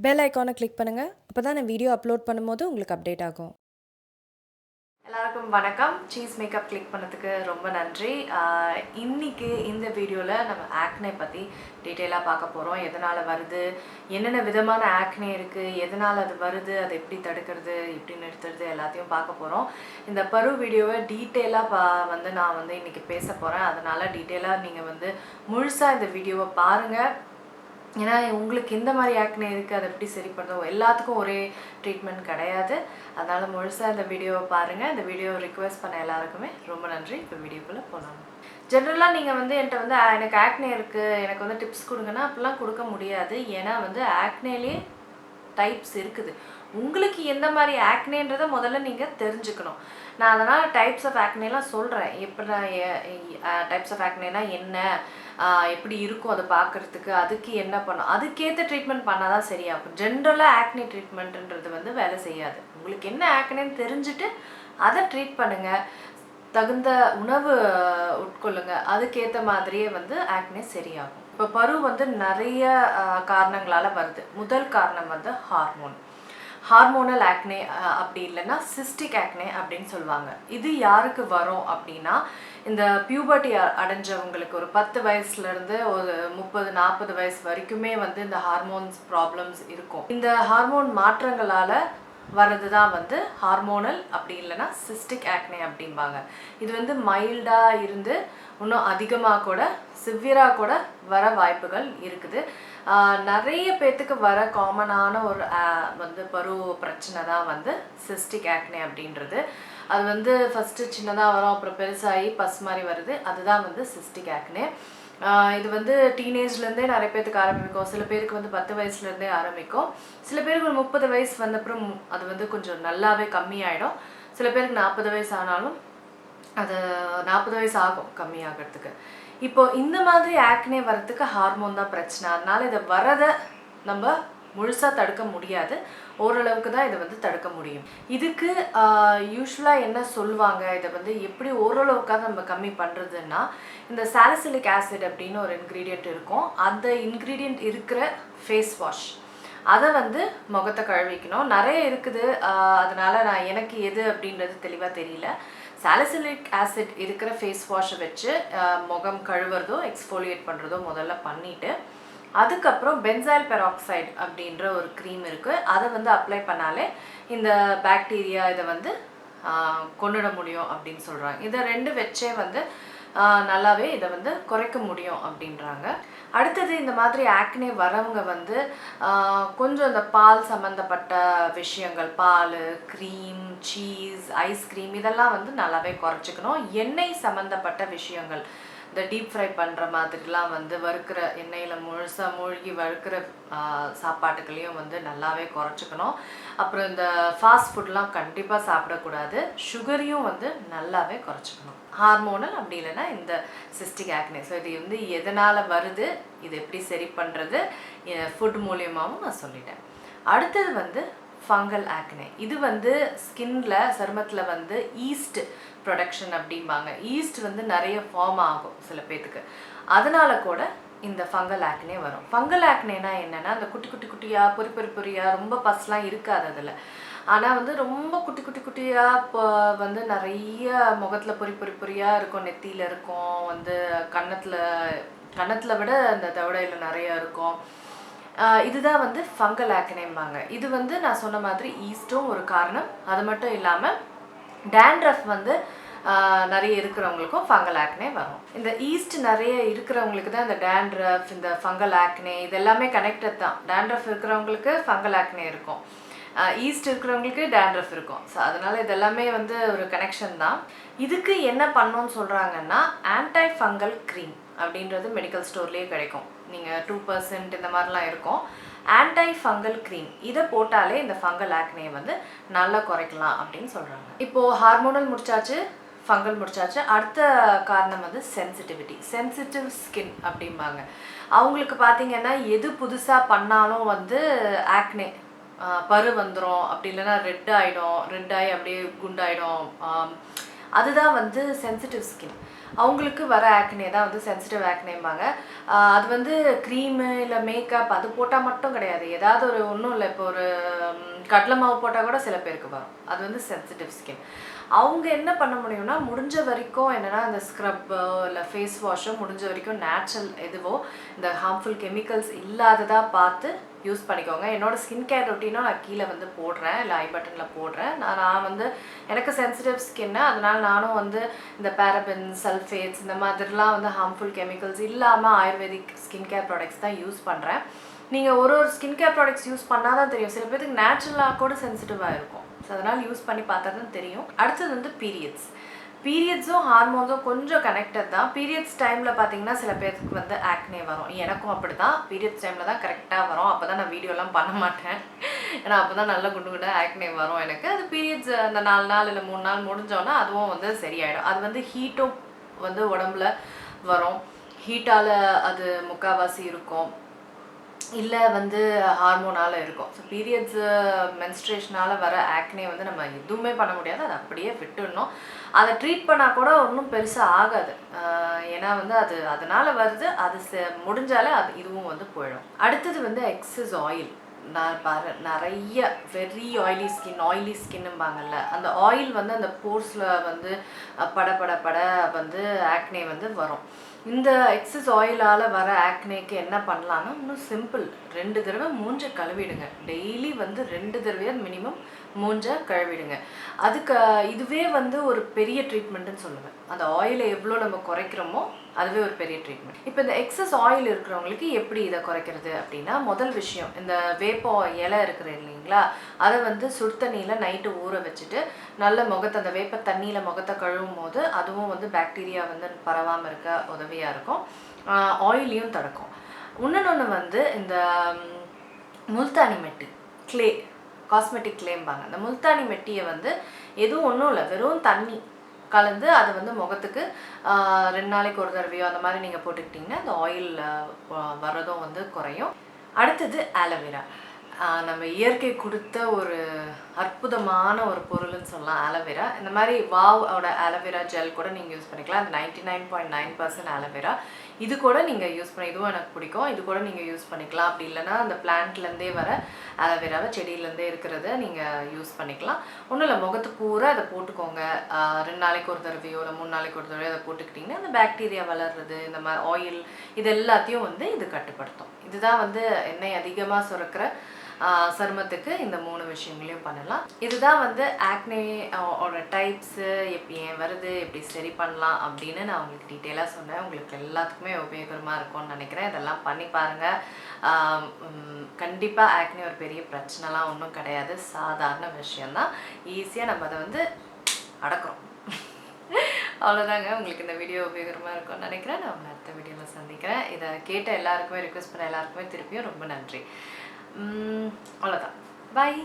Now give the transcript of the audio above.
Bell ஐகானை click பண்ணுங்கள். அப்போ தான் நான் வீடியோ அப்லோட் பண்ணும்போது உங்களுக்கு அப்டேட் ஆகும். எல்லாருக்கும் வணக்கம். சீஸ் மேக்கப் கிளிக் பண்ணதுக்கு ரொம்ப நன்றி. இன்னைக்கு இந்த வீடியோவில் நம்ம ஆக்னே பற்றி டீட்டெயிலாக பார்க்க போகிறோம். எதனால் வருது, என்னென்ன விதமான ஆக்னே இருக்குது, எதனால் அது வருது, அதை எப்படி தடுக்கிறது, எப்படி நிறுத்துறது எல்லாத்தையும் பார்க்க போகிறோம். இந்த பரு வீடியோவை டீட்டெயிலாக நான் இன்றைக்கி பேச போகிறேன். அதனால் டீட்டெயிலாக நீங்கள் முழுசாக இந்த வீடியோவை பாருங்கள். ஏன்னா உங்களுக்கு இந்த மாதிரி ஆக்னே இருக்குது, அதை எப்படி சரி பண்ணுறோம், எல்லாத்துக்கும் ஒரே ட்ரீட்மெண்ட் கிடையாது. அதனால் முழுசாக இந்த வீடியோவை பாருங்கள். இந்த வீடியோவை ரிக்வெஸ்ட் பண்ண எல்லாருக்குமே ரொம்ப நன்றி. இப்போ வீடியோக்குள்ளே போகலாம். ஜென்ரலாக நீங்கள் என்கிட்ட எனக்கு ஆக்னே இருக்குது, எனக்கு டிப்ஸ் கொடுங்கன்னா அப்படிலாம் கொடுக்க முடியாது. ஏன்னா ஆக்னேலே டைப்ஸ் இருக்குது. உங்களுக்கு எந்த மாதிரி ஆக்னேன்றதை முதல்ல நீங்கள் தெரிஞ்சுக்கணும். நான் அதனால் டைப்ஸ் ஆஃப் ஆக்னேலாம் சொல்கிறேன். எப்படி டைப்ஸ் ஆஃப் ஆக்னேனா என்ன, எப்படி இருக்கும் அதை பார்க்குறதுக்கு, அதுக்கு என்ன பண்ணணும், அதுக்கேற்ற ட்ரீட்மெண்ட் பண்ணால் தான் சரியாகும். ஜென்ரலாக ஆக்னே ட்ரீட்மெண்ட்டுன்றது வேலை செய்யாது. உங்களுக்கு என்ன ஆக்னேன்னு தெரிஞ்சுட்டு அதை ட்ரீட் பண்ணுங்கள். தகுந்த உணவு உட்கொள்ளுங்க, அதுக்கேற்ற மாதிரியே ஆக்னே சரியாகும். இப்போ பரு நிறைய காரணங்களால் வருது. முதல் காரணம் ஹார்மோனல் ஆக்னே, அப்படி இல்லைன்னா சிஸ்டிக் ஆக்னே அப்படின்னு சொல்லுவாங்க. இது யாருக்கு வரும் அப்படின்னா, இந்த பியூபர்ட்டி அடைஞ்சவங்களுக்கு ஒரு 10 வயசுலேருந்து ஒரு 30-40 வயசு வரைக்குமே இந்த ஹார்மோன்ஸ் ப்ராப்ளம்ஸ் இருக்கும். இந்த ஹார்மோன் மாற்றங்களால் வர்றது தான் ஹார்மோனல், அப்படி இல்லைன்னா சிஸ்டிக் ஆக்னே அப்படிம்பாங்க. இது மைல்டாக இருந்து இன்னும் அதிகமாக கூட சிவியராக கூட வர வாய்ப்புகள் இருக்குது. நிறைய பேர்த்துக்கு வர காமனான ஒரு பரு பிரச்சனை தான் சிஸ்டிக் ஆக்னே அப்படின்றது. அது ஃபஸ்ட்டு சின்னதாக வரும், அப்புறம் பெருசாகி பஸ் மாதிரி வருது. அதுதான் சிஸ்டிக் ஆக்னே. இது டீனேஜ்லேருந்தே நிறைய பேர்த்துக்கு ஆரம்பிக்கும். சில பேருக்கு 10 வயசுலேருந்தே ஆரம்பிக்கும். சில பேருக்கு ஒரு 30 வயசு வந்தப்புறம் அது கொஞ்சம் நல்லாவே கம்மியாயிடும். சில பேருக்கு 40 வயசு ஆனாலும் அது 40 வயசு ஆகும் கம்மியாகிறதுக்கு. இப்போது இந்த மாதிரி ஆக்னே வர்றதுக்கு ஹார்மோன் தான் பிரச்சனை. அதனால் இதை வரதை நம்ம முழுசாக தடுக்க முடியாது, ஓரளவுக்கு தான் இதை தடுக்க முடியும். இதுக்கு யூஸ்வலாக என்ன சொல்லுவாங்க, இதை எப்படி ஓரளவுக்காக நம்ம கம்மி பண்ணுறதுன்னா, இந்த சாலிசிலிக் ஆசிட் அப்படின்னு ஒரு இன்க்ரீடியண்ட் இருக்கும். அந்த இன்க்ரீடியண்ட் இருக்கிற ஃபேஸ் வாஷ், அதை முகத்தை கழுவிக்கணும். நிறைய இருக்குது, அதனால் எனக்கு எது அப்படின்றது தெளிவாக தெரியல. சாலிசிலிக் ஆசிட் இருக்கிற ஃபேஸ் வாஷை வச்சு முகம் கழுவுறதோ எக்ஸ்ஃபோலியேட் பண்ணுறதோ முதல்ல பண்ணிவிட்டு, அதுக்கப்புறம் பென்சாயில் பெராக்சைடு அப்படின்ற ஒரு க்ரீம் இருக்குது. அதை அப்ளை பண்ணாலே இந்த பாக்டீரியா இதை கொண்டுட முடியும் அப்படின்னு சொல்கிறாங்க. இதை ரெண்டு வச்சே நல்லாவே இதை குறைக்க முடியும் அப்படின்றாங்க. அடுத்தது, இந்த மாதிரி ஆக்னே வரவங்க கொஞ்சம் இந்த பால் சம்மந்தப்பட்ட விஷயங்கள், பால், க்ரீம், சீஸ், ஐஸ்கிரீம் இதெல்லாம் நல்லாவே குறைச்சிக்கணும். எண்ணெய் சம்மந்தப்பட்ட விஷயங்கள், இந்த டீப் ஃப்ரை பண்ணுற மாதிரிலாம் வறுக்கிற எண்ணெயில் முழுசாக மூழ்கி வறுக்கிற சாப்பாட்டுகளையும் நல்லாவே குறைச்சிக்கணும். அப்புறம் இந்த ஃபாஸ்ட் ஃபுட்லாம் கண்டிப்பாக சாப்பிடக்கூடாது. சுகரையும் நல்லாவே குறைச்சிக்கணும். ஹார்மோனல் அப்படி இல்லைன்னா இந்த சிஸ்டிக் ஆக்னே. ஸோ இது எதனால் வருது, இது எப்படி சரி பண்ணுறது, ஃபுட் மூலியமாகவும் நான் சொல்லிட்டேன். அடுத்தது ஃபங்கல் ஆக்னே. இது ஸ்கின்ல, சருமத்தில் ஈஸ்ட் ப்ரொடக்ஷன் அப்படிம்பாங்க. ஈஸ்ட் நிறைய ஃபார்ம் ஆகும் சில பேர்த்துக்கு. அதனால கூட இந்த ஃபங்கல் ஆக்னே வரும். ஃபங்கல் ஆக்னேனா என்னென்னா, அந்த குட்டி குட்டி குட்டியாக பொறியாக ரொம்ப பஸ்லாம் இருக்காது அதில். ஆனால் ரொம்ப குட்டி குட்டி குட்டியாக இப்போ நிறைய முகத்தில் பொறியாக இருக்கும், நெத்தியில் இருக்கும், கன்னத்தில் விட அந்த தவடையில் நிறையா இருக்கும். இதுதான் ஃபங்கல் ஆக்னேம்பாங்க. இது நான் சொன்ன மாதிரி ஈஸ்ட்டும் ஒரு காரணம். அது மட்டும் இல்லாமல் டேண்ட்ரஃப் நிறைய இருக்கிறவங்களுக்கும் ஃபங்கல் ஆக்னே வரும். இந்த ஈஸ்ட் நிறைய இருக்கிறவங்களுக்கு தான் இந்த டேண்ட்ரஃப், இந்த ஃபங்கல் ஆக்னே இதெல்லாமே கனெக்டட் தான். டேண்ட்ரஃப் இருக்கிறவங்களுக்கு ஃபங்கல் ஆக்னே இருக்கும், ஈஸ்ட் இருக்கிறவங்களுக்கு டேண்ட்ரஃப் இருக்கும். ஸோ அதனால் இதெல்லாமே ஒரு கனெக்ஷன் தான். இதுக்கு என்ன பண்ணணும்னு சொல்கிறாங்கன்னா, ஆன்டை ஃபங்கல் க்ரீம் அப்படின்றது மெடிக்கல் ஸ்டோர்லேயே கிடைக்கும். நீங்கள் 2% இந்த மாதிரிலாம் இருக்கும். ஆன்டை ஃபங்கல் க்ரீம் இதை போட்டாலே இந்த ஃபங்கல் ஆக்னே நல்லா குறைக்கலாம் அப்படின்னு சொல்கிறாங்க. இப்போது ஹார்மோனல் முடிச்சாச்சு, ஃபங்கல் முடிச்சாச்சு. அடுத்த காரணம் சென்சிட்டிவ் ஸ்கின் அப்படிம்பாங்க. அவங்களுக்கு பார்த்தீங்கன்னா எது புதுசாக பண்ணாலும் ஆக்னே பரு வந்துடும், அப்படி இல்லைன்னா ரெட் ஆகி அப்படியே குண்டாயிடும். அதுதான் சென்சிட்டிவ் ஸ்கின். அவங்களுக்கு வர ஆக்னே தான் வந்து சென்சிட்டிவ் ஆக்னேம்பாங்க. அது வந்து க்ரீமு இல்லை மேக்கப் அது போட்டால் மட்டும் கிடையாது. ஏதாவது ஒரு ஒன்றும் இல்லை, இப்போ ஒரு கடலை மாவு போட்டால் கூட சில பேருக்கு வரும். அது வந்து சென்சிட்டிவ் ஸ்கின். அவங்க என்ன பண்ண முடியும்னா, முடிஞ்ச வரைக்கும் என்னென்னா இந்த ஸ்க்ரப்போ இல்லை ஃபேஸ் வாஷோ முடிஞ்ச வரைக்கும் நேச்சுரல் எதுவோ இந்த ஹார்ம்ஃபுல் கெமிக்கல்ஸ் இல்லாததாக பார்த்து யூஸ் பண்ணிக்கோங்க. என்னோடய ஸ்கின் கேர் ரொட்டீனும் நான் கீழே வந்து போடுறேன், இல்லை ஐ பட்டனில் போடுறேன். நான் வந்து எனக்கு சென்சிட்டிவ் ஸ்கின்னு, அதனால் நானும் வந்து இந்த பேரபென்ஸ், சல்ஃபேட்ஸ் இந்த மாதிரிலாம் வந்து ஹார்ம்ஃபுல் கெமிக்கல்ஸ் இல்லாமல் ஆயுர்வேதிக் ஸ்கின் கேர் ப்ராடக்ட்ஸ் தான் யூஸ் பண்ணுறேன். நீங்கள் ஒரு ஸ்கின் கேர் ப்ராடக்ட்ஸ் யூஸ் பண்ணால் தான் தெரியும். சில பேருக்கு நேச்சுரலாக கூட சென்சிட்டிவாக இருக்கும். ஸோ அதனால் யூஸ் பண்ணி பார்த்தா தான் தெரியும். அடுத்தது வந்து பீரியட்ஸும் ஹார்மோன்ஸும் கொஞ்சம் கனெக்டட் தான். பீரியட்ஸ் டைமில் பார்த்தீங்கன்னா சில பேருக்கு வந்து ஆக்னே வரும். எனக்கும் அப்படி தான். பீரியட்ஸ் டைமில் தான் கரெக்டாக வரும். அப்போ தான் நான் வீடியோலாம் பண்ண மாட்டேன். ஏன்னா அப்போ தான் நல்லா குண்டு குண்டா ஆக்னே வரும் எனக்கு. அது பீரியட்ஸ் அந்த 4 நாள் இல்லை 3 நாள் முடிஞ்சோன்னா அதுவும் வந்து சரியாயிடும். அது வந்து ஹீட்டும் வந்து உடம்புல வரும். ஹீட்டால் அது முக்கால்வாசி இருக்கும், இல்லை வந்து ஹார்மோனால் இருக்கும். ஸோ பீரியட்ஸு மென்ஸ்ட்ரேஷனால் வர ஆக்னே வந்து நம்ம எதுவுமே பண்ண முடியாது, அதை அப்படியே விட்டுடணும். அதை ட்ரீட் பண்ணால் கூட ஒன்றும் பெருசாக ஆகாது. ஏன்னா வந்து அது அதனால் வருது, அது முடிஞ்சாலே அது இதுவும் வந்து போயிடும். அடுத்தது வந்து எக்ஸஸ் ஆயில். நிறைய வெரி ஆயிலி ஸ்கின்னும்பாங்கல்ல, அந்த ஆயில் வந்து அந்த போர்ஸில் வந்து பட வந்து ஆக்னே வந்து வரும். இந்த எக்ஸஸ் ஆயிலால் வர ஆக்னேக்கு என்ன பண்ணலான்னா, இன்னும் சிம்பிள், 2 தடவை மூஞ்சை கழுவிடுங்க. டெய்லி வந்து 2 தடவையாக மினிமம் மூஞ்சை கழுவிடுங்க. அதுக்கு இதுவே வந்து ஒரு பெரிய ட்ரீட்மெண்ட்டுன்னு சொல்லுவேன். அந்த ஆயிலை எவ்வளோ நம்ம குறைக்கிறோமோ அதுவே ஒரு பெரிய ட்ரீட்மெண்ட். இப்போ இந்த எக்ஸஸ் ஆயில் இருக்கிறவங்களுக்கு எப்படி இதை குறைக்கிறது அப்படின்னா, முதல் விஷயம் இந்த வேப்ப இலை இருக்கிற இல்லைங்களா, அதை வந்து சுடுதண்ணியில் நைட்டு ஊற வச்சுட்டு நல்ல முகத்தை அந்த வேப்ப தண்ணியில் முகத்தை கழுவும் போது அதுவும் வந்து பாக்டீரியா வந்து பரவாமல் இருக்க உதவியாக இருக்கும், ஆயிலையும் தடுக்கும். இன்னொன்று வந்து இந்த முல்தானி மெட்டி கிளே, காஸ்மெட்டிக் கிளேம்பாங்க. அந்த முல்தானி மெட்டியை வந்து எதுவும் ஒன்றும் இல்லை, வெறும் தண்ணி கலந்து அதை வந்து முகத்துக்கு 2 நாளைக்கு ஒரு தடவையோ அந்த மாதிரி நீங்கள் போட்டுக்கிட்டிங்கன்னா அந்த ஆயில் வர்றதும் வந்து குறையும். அடுத்தது ஆலோவேரா. நம்ம இயற்கை கொடுத்த ஒரு அற்புதமான ஒரு பொருள்னு சொல்லலாம் ஆலோவேரா. இந்த மாதிரி வாவோட ஆலோவேரா ஜெல் கூட நீங்கள் யூஸ் பண்ணிக்கலாம். அந்த 99.9% ஆலோவேரா இது கூட நீங்கள் யூஸ் பண்ணி, இதுவும் எனக்கு பிடிக்கும், இது கூட நீங்கள் யூஸ் பண்ணிக்கலாம். அப்படி இல்லைனா அந்த பிளான்ட்லேருந்தே வர ஆலோவேராவை செடியிலேருந்தே இருக்கிறத நீங்கள் யூஸ் பண்ணிக்கலாம். ஒன்றும் இல்லை, முகத்து பூரா அதை போட்டுக்கோங்க. 2 நாளைக்கு ஒரு தடவையோ இல்லை 3 நாளைக்கு ஒரு தடவையோ அதை போட்டுக்கிட்டிங்கன்னா அந்த பாக்டீரியா வளர்றது, இந்த மாதிரி ஆயில் இது எல்லாத்தையும் வந்து இது கட்டுப்படுத்தும். இதுதான் வந்து எண்ணெய் அதிகமாக சுரக்கிற சருமத்துக்கு இந்த 3 விஷயங்களையும் பண்ணலாம். இதுதான் வந்து ஆக்னே ஓட டைப்ஸு, எப்படி ஏன் வருது, எப்படி சரி பண்ணலாம் அப்படின்னு நான் உங்களுக்கு டீட்டெயிலாக சொன்னேன். உங்களுக்கு எல்லாத்துக்குமே உபயோகமாக இருக்கும்னு நினைக்கிறேன். இதெல்லாம் பண்ணி பாருங்கள். கண்டிப்பாக ஆக்னே ஒரு பெரிய பிரச்சனைலாம் ஒன்றும் கிடையாது, சாதாரண விஷயந்தான். ஈஸியாக நம்ம அதை வந்து அடக்கிறோம். அவ்வளோதாங்க. உங்களுக்கு இந்த வீடியோ உபயோகமாக இருக்கும்னு நினைக்கிறேன். நான் உங்களை அடுத்த வீடியோவில் சந்திக்கிறேன். இதை கேட்ட எல்லாருக்குமே, ரிக்வெஸ்ட் பண்ண எல்லாருக்குமே திருப்பியும் ரொம்ப நன்றி. அவ்வளோதான். பாய்.